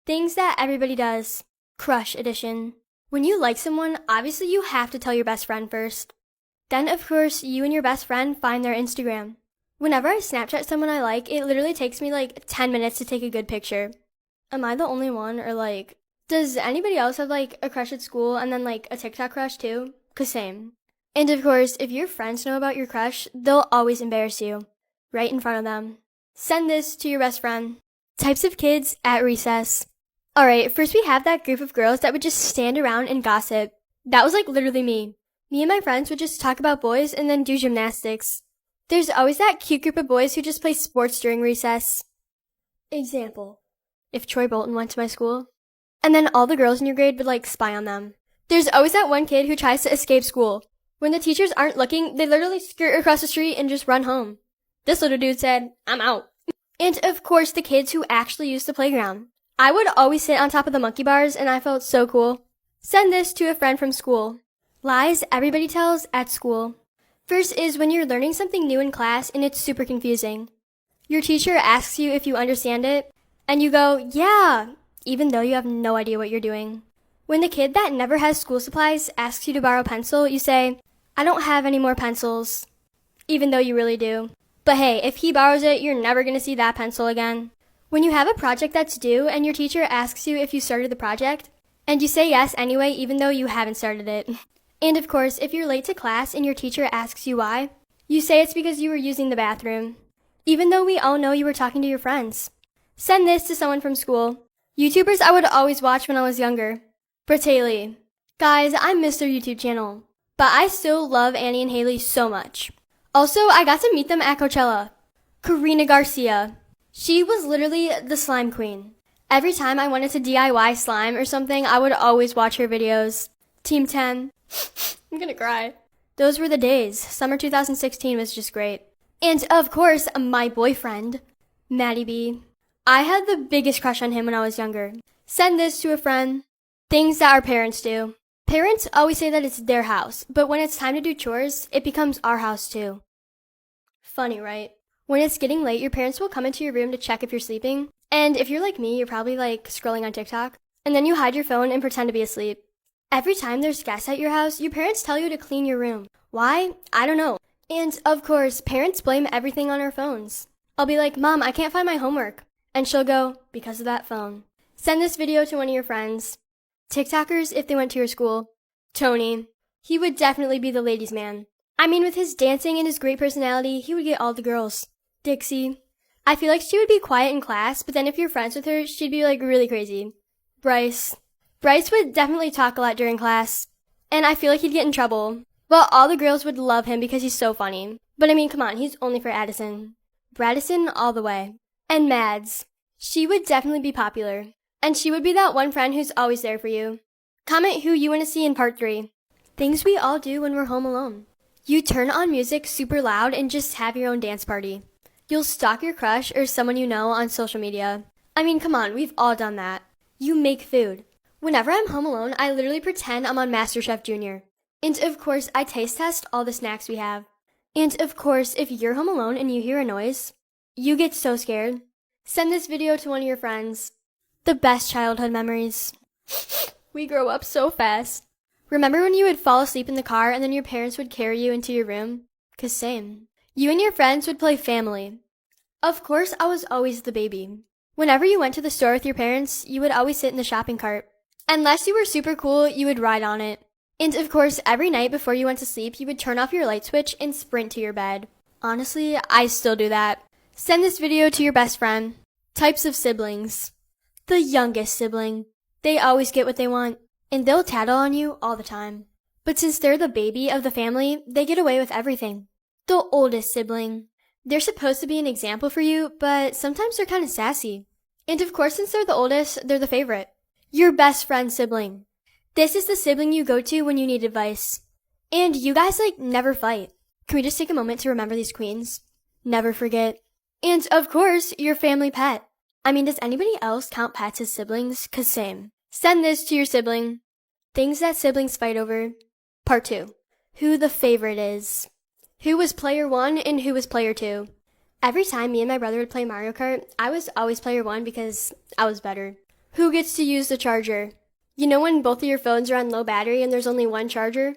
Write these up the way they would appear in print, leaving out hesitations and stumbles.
Things that everybody does. Crush edition. When you like someone, obviously you have to tell your best friend first. Then, of course, you and your best friend find their Instagram. Whenever I Snapchat someone I like, it literally takes me like 10 minutes to take a good picture. Am I the only one, or like, does anybody else have like a crush at school and then like a TikTok crush too? 'Cause same. And of course, if your friends know about your crush, they'll always embarrass you. Right in front of them. Send this to your best friend. Types of kids at recess. Alright, first we have that group of girls that would just stand around and gossip. That was like literally me. Me and my friends would just talk about boys and then do gymnastics. There's always that cute group of boys who just play sports during recess. Example. If Troy Bolton went to my school. And then all the girls in your grade would like spy on them. There's always that one kid who tries to escape school. When the teachers aren't looking, they literally skirt across the street and just run home. This little dude said, "I'm out." And of course the kids who actually use the playground. I would always sit on top of the monkey bars and I felt so cool. Send this to a friend from school. Lies everybody tells at school. First is when you're learning something new in class and it's super confusing. Your teacher asks you if you understand it, and you go, "Yeah," even though you have no idea what you're doing. When the kid that never has school supplies asks you to borrow a pencil, you say, "I don't have any more pencils," even though you really do. But hey, if he borrows it, you're never going to see that pencil again. When you have a project that's due and your teacher asks you if you started the project, and you say yes anyway even though you haven't started it. And of course, if you're late to class and your teacher asks you why, you say it's because you were using the bathroom, even though we all know you were talking to your friends. Send this to someone from school. YouTubers I would always watch when I was younger. Bratayley. Guys, I miss their YouTube channel, but I still love Annie and Haley so much. Also, I got to meet them at Coachella. Karina Garcia. She was literally the slime queen. Every time I wanted to DIY slime or something, I would always watch her videos. Team 10. I'm gonna cry. Those were the days. Summer 2016 was just great. And of course, my boyfriend, Maddie B. I had the biggest crush on him when I was younger. Send this to a friend. Things that our parents do. Parents always say that it's their house, but when it's time to do chores, it becomes our house too. Funny, right? When it's getting late, your parents will come into your room to check if you're sleeping. And if you're like me, you're probably like scrolling on TikTok. And then you hide your phone and pretend to be asleep. Every time there's guests at your house, your parents tell you to clean your room. Why? I don't know. And of course, parents blame everything on our phones. I'll be like, "Mom, I can't find my homework." And she'll go, "Because of that phone." Send this video to one of your friends. TikTokers, if they went to your school. Tony. He would definitely be the ladies' man. I mean, with his dancing and his great personality, he would get all the girls. Dixie. I feel like she would be quiet in class, but then if you're friends with her, she'd be like really crazy. Bryce. Bryce would definitely talk a lot during class, and I feel like he'd get in trouble. But all the girls would love him because he's so funny. But I mean, come on, he's only for Addison. Bradison all the way. And Mads. She would definitely be popular. And she would be that one friend who's always there for you. Comment who you want to see in part 3. Things we all do when we're home alone. You turn on music super loud and just have your own dance party. You'll stalk your crush or someone you know on social media. I mean, come on, we've all done that. You make food. Whenever I'm home alone, I literally pretend I'm on MasterChef Junior. And of course, I taste test all the snacks we have. And of course, if you're home alone and you hear a noise, you get so scared. Send this video to one of your friends. The best childhood memories. We grow up so fast. Remember when you would fall asleep in the car and then your parents would carry you into your room? 'Cause same. You and your friends would play family. Of course, I was always the baby. Whenever you went to the store with your parents, you would always sit in the shopping cart. Unless you were super cool, you would ride on it. And of course, every night before you went to sleep, you would turn off your light switch and sprint to your bed. Honestly, I still do that. Send this video to your best friend. Types of siblings. The youngest sibling. They always get what they want, and they'll tattle on you all the time. But since they're the baby of the family, they get away with everything. The oldest sibling. They're supposed to be an example for you, but sometimes they're kind of sassy. And of course, since they're the oldest, they're the favorite. Your best friend sibling. This is the sibling you go to when you need advice. And you guys, never fight. Can we just take a moment to remember these queens? Never forget. And of course, your family pet. I mean, does anybody else count pets as siblings? 'Cause same. Send this to your sibling. Things that siblings fight over. Part 2. Who the favorite is. Who was player 1 and who was player 2. Every time me and my brother would play Mario Kart, I was always player 1 because I was better. Who gets to use the charger? You know when both of your phones are on low battery and there's only one charger?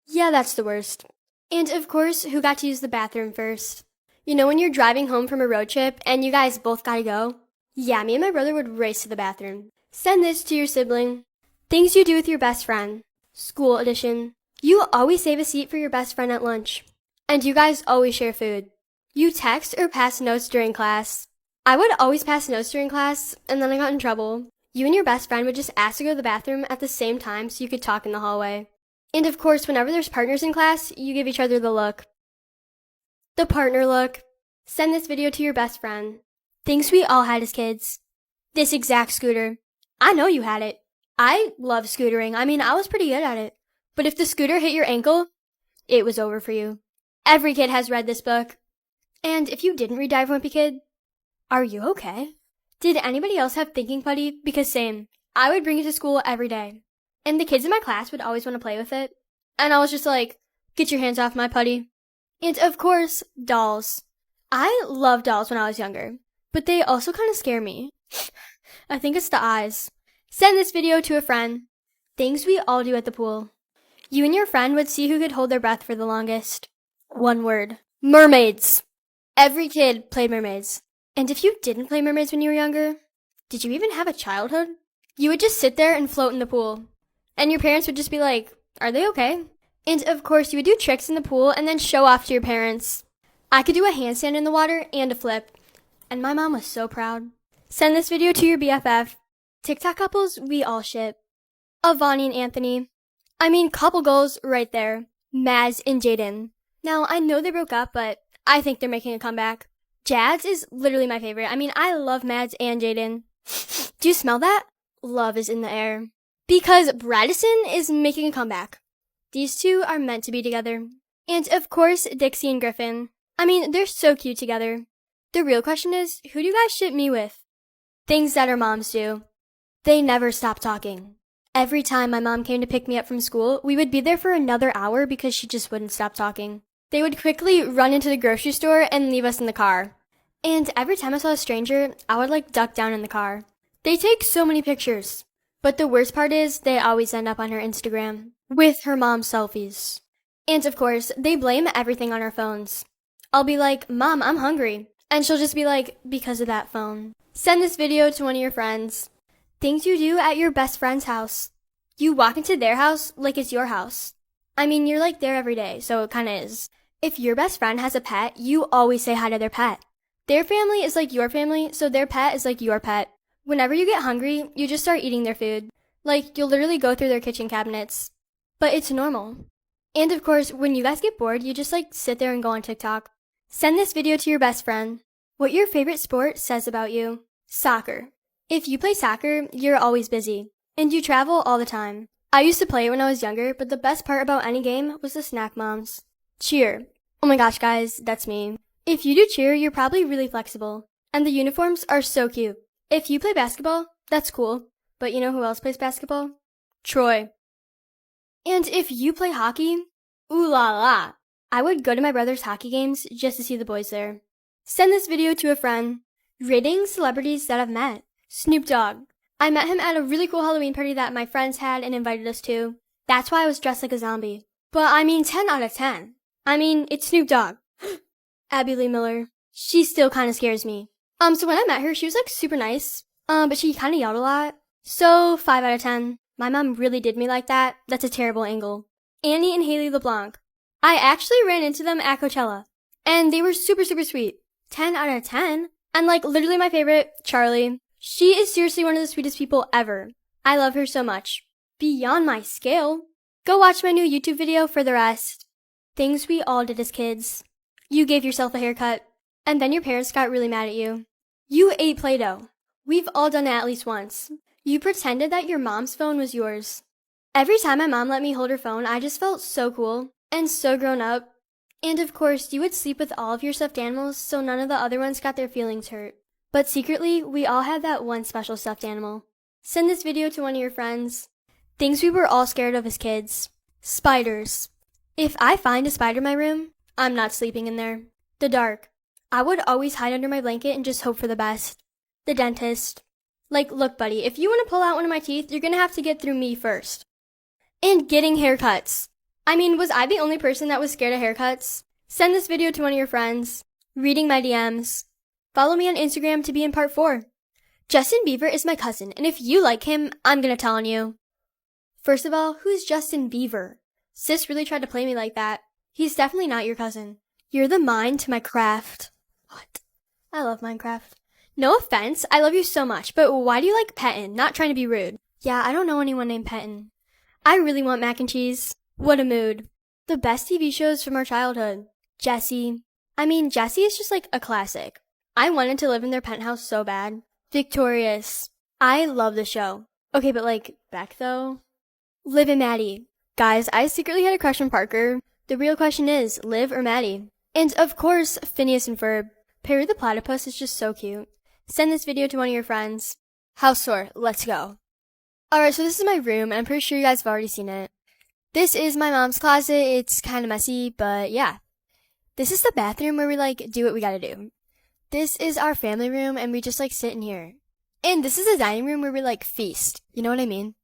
Yeah, that's the worst. And of course, who got to use the bathroom first? You know when you're driving home from a road trip and you guys both gotta go? Yeah, me and my brother would race to the bathroom. Send this to your sibling. Things you do with your best friend. School edition. You always save a seat for your best friend at lunch. And you guys always share food. You text or pass notes during class. I would always pass notes during class, and then I got in trouble. You and your best friend would just ask to go to the bathroom at the same time so you could talk in the hallway. And of course, whenever there's partners in class, you give each other the look. The partner look. Send this video to your best friend. Things we all had as kids. This exact scooter. I know you had it. I love scootering. I mean, I was pretty good at it. But if the scooter hit your ankle, it was over for you. Every kid has read this book. And if you didn't read Dive Wimpy Kid, are you okay? Did anybody else have thinking putty? Because same. I would bring it to school every day. And the kids in my class would always want to play with it. And I was just like, get your hands off my putty. And of course, dolls. I loved dolls when I was younger. But they also kind of scare me. I think it's the eyes. Send this video to a friend. Things we all do at the pool. You and your friend would see who could hold their breath for the longest. One word. Mermaids. Every kid played mermaids. And if you didn't play mermaids when you were younger, did you even have a childhood? You would just sit there and float in the pool. And your parents would just be like, are they okay? And of course, you would do tricks in the pool and then show off to your parents. I could do a handstand in the water and a flip. And my mom was so proud. Send this video to your BFF. TikTok couples we all ship. Avani and Anthony. I mean, couple goals right there. Maz and Jaden. Now, I know they broke up, but I think they're making a comeback. Jads is literally my favorite. I mean, I love Mads and Jaden. Do you smell that? Love is in the air. Because Bradison is making a comeback. These two are meant to be together. And of course, Dixie and Griffin. I mean, they're so cute together. The real question is, who do you guys ship me with? Things that our moms do. They never stop talking. Every time my mom came to pick me up from school, we would be there for another hour because she just wouldn't stop talking. They would quickly run into the grocery store and leave us in the car. And every time I saw a stranger, I would duck down in the car. They take so many pictures. But the worst part is, they always end up on her Instagram. With her mom's selfies. And of course, they blame everything on our phones. I'll be like, Mom, I'm hungry. And she'll just be like, because of that phone. Send this video to one of your friends. Things you do at your best friend's house. You walk into their house like it's your house. I mean, you're there every day, so it kinda is. If your best friend has a pet, you always say hi to their pet. Their family is like your family, so their pet is like your pet. Whenever you get hungry, you just start eating their food. You'll literally go through their kitchen cabinets. But it's normal. And of course, when you guys get bored, you just sit there and go on TikTok. Send this video to your best friend. What your favorite sport says about you. Soccer. If you play soccer, you're always busy. And you travel all the time. I used to play it when I was younger, but the best part about any game was the snack moms. Cheer. Oh my gosh, guys, that's me. If you do cheer, you're probably really flexible. And the uniforms are so cute. If you play basketball, that's cool. But you know who else plays basketball? Troy. And if you play hockey, ooh la la. I would go to my brother's hockey games just to see the boys there. Send this video to a friend. Rating celebrities that I've met. Snoop Dogg. I met him at a really cool Halloween party that my friends had and invited us to. That's why I was dressed like a zombie. But I mean, 10 out of 10. I mean, it's Snoop Dogg. Abby Lee Miller. She still kind of scares me. So when I met her, she was super nice. But she kind of yelled a lot. So 5 out of 10. My mom really did me like that. That's a terrible angle. Annie and Haley LeBlanc. I actually ran into them at Coachella. And they were super sweet. 10 out of 10. And literally my favorite, Charlie. She is seriously one of the sweetest people ever. I love her so much. Beyond my scale. Go watch my new YouTube video for the rest. Things we all did as kids. You gave yourself a haircut. And then your parents got really mad at you. You ate Play-Doh. We've all done it at least once. You pretended that your mom's phone was yours. Every time my mom let me hold her phone, I just felt so cool and so grown up. And of course, you would sleep with all of your stuffed animals so none of the other ones got their feelings hurt. But secretly, we all had that one special stuffed animal. Send this video to one of your friends. Things we were all scared of as kids. Spiders. If I find a spider in my room, I'm not sleeping in there. The dark. I would always hide under my blanket and just hope for the best. The dentist. Like, look, buddy, if you want to pull out one of my teeth, you're gonna have to get through me first. And getting haircuts. I mean, was I the only person that was scared of haircuts? Send this video to one of your friends. Reading my DMs. Follow me on Instagram to be in part 4. Justin Bieber is my cousin, and if you like him, I'm gonna tell on you. First of all, who's Justin Bieber? Sis really tried to play me like that. He's definitely not your cousin. You're the mind to my craft. What? I love Minecraft. No offense, I love you so much, but why do you like Pettin? Not trying to be rude. Yeah, I don't know anyone named Pettin. I really want mac and cheese. What a mood. The best TV shows from our childhood. Jessie. I mean, Jessie is just like a classic. I wanted to live in their penthouse so bad. Victorious. I love the show. Okay, but like, Beck though? Liv and Maddie. Guys, I secretly had a crush on Parker. The real question is, Liv or Maddie? And of course, Phineas and Ferb. Perry the Platypus is just so cute. Send this video to one of your friends. House tour, let's go. Alright, so this is my room, and I'm pretty sure you guys have already seen it. This is my mom's closet. It's kind of messy, but yeah. This is the bathroom where we like do what we gotta do. This is our family room, and we just like sit in here. And this is the dining room where we like feast. You know what I mean?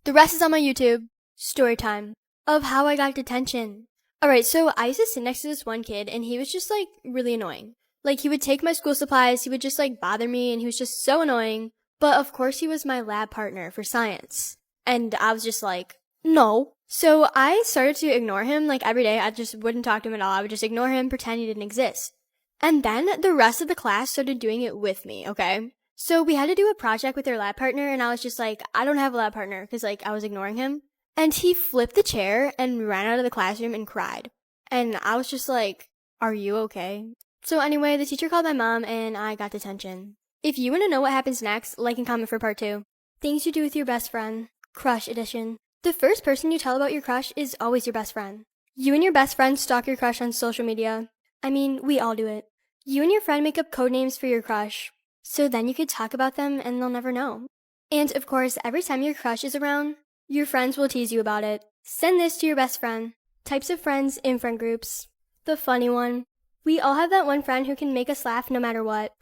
The rest is on my YouTube. Story time of how I got detention. Alright, so I used to sit next to this one kid, and he was just like really annoying. Like, he would take my school supplies, he would just like bother me, and he was just so annoying. But of course he was my lab partner for science. And I was just like, no. So I started to ignore him like every day. I just wouldn't talk to him at all. I would just ignore him, pretend he didn't exist. And then the rest of the class started doing it with me, okay? So we had to do a project with their lab partner, and I was just like, I don't have a lab partner, because like I was ignoring him. And he flipped the chair and ran out of the classroom and cried. And I was just like, are you okay? So anyway, the teacher called my mom and I got detention. If you want to know what happens next, like and comment for part 2. Things you do with your best friend. Crush edition. The first person you tell about your crush is always your best friend. You and your best friend stalk your crush on social media. I mean, we all do it. You and your friend make up code names for your crush. So then you could talk about them and they'll never know. And of course, every time your crush is around, your friends will tease you about it. Send this to your best friend. Types of friends in friend groups. The funny one. We all have that one friend who can make us laugh no matter what.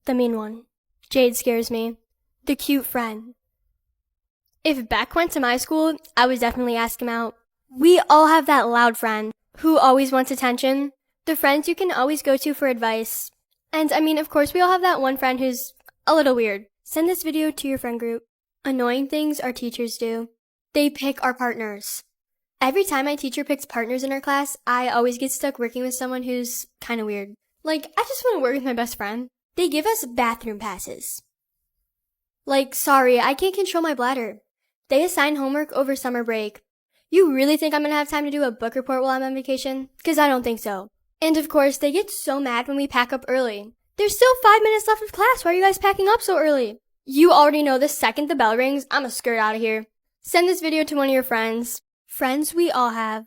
The mean one. Jade scares me. The cute friend. If Beck went to my school, I would definitely ask him out. We all have that loud friend who always wants attention. The friends you can always go to for advice. And I mean, of course, we all have that one friend who's a little weird. Send this video to your friend group. Annoying things our teachers do. They pick our partners. Every time my teacher picks partners in our class, I always get stuck working with someone who's kind of weird. Like, I just want to work with my best friend. They give us bathroom passes. Like, sorry, I can't control my bladder. They assign homework over summer break. You really think I'm going to have time to do a book report while I'm on vacation? Because I don't think so. And of course, they get so mad when we pack up early. There's still 5 minutes left of class. Why are you guys packing up so early? You already know the second the bell rings, I'm a skirt out of here. Send this video to one of your friends. Friends we all have.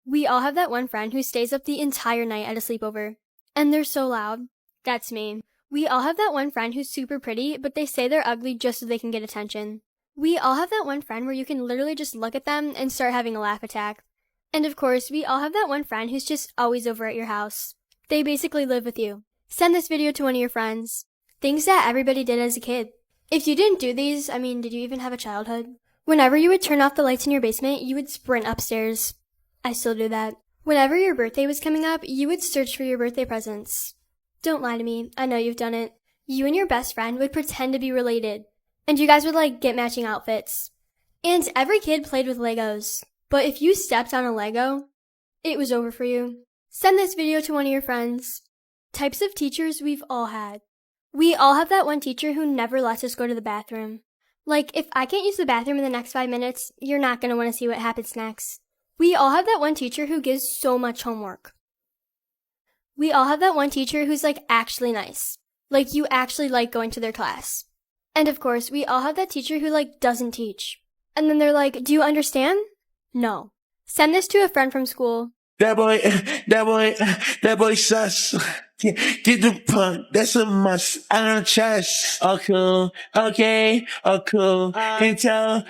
We all have that one friend who stays up the entire night at a sleepover. And they're so loud. That's me. We all have that one friend who's super pretty, but they say they're ugly just so they can get attention. We all have that one friend where you can literally just look at them and start having a laugh attack. And of course, we all have that one friend who's just always over at your house. They basically live with you. Send this video to one of your friends. Things that everybody did as a kid. If you didn't do these, I mean, did you even have a childhood? Whenever you would turn off the lights in your basement, you would sprint upstairs. I still do that. Whenever your birthday was coming up, you would search for your birthday presents. Don't lie to me. I know you've done it. You and your best friend would pretend to be related. And you guys would like get matching outfits. And every kid played with Legos. But if you stepped on a Lego, it was over for you. Send this video to one of your friends. Types of teachers we've all had. We all have that one teacher who never lets us go to the bathroom. Like, if I can't use the bathroom in the next 5 minutes, you're not going to want to see what happens next. We all have that one teacher who gives so much homework. We all have that one teacher who's like actually nice. Like, you actually like going to their class. And of course, we all have that teacher who like doesn't teach. And then they're like, do you understand? No. Send this to a friend from school. That boy sus. Get the punk, that's a must. I don't trust. Oh cool, okay, oh cool. Can tell,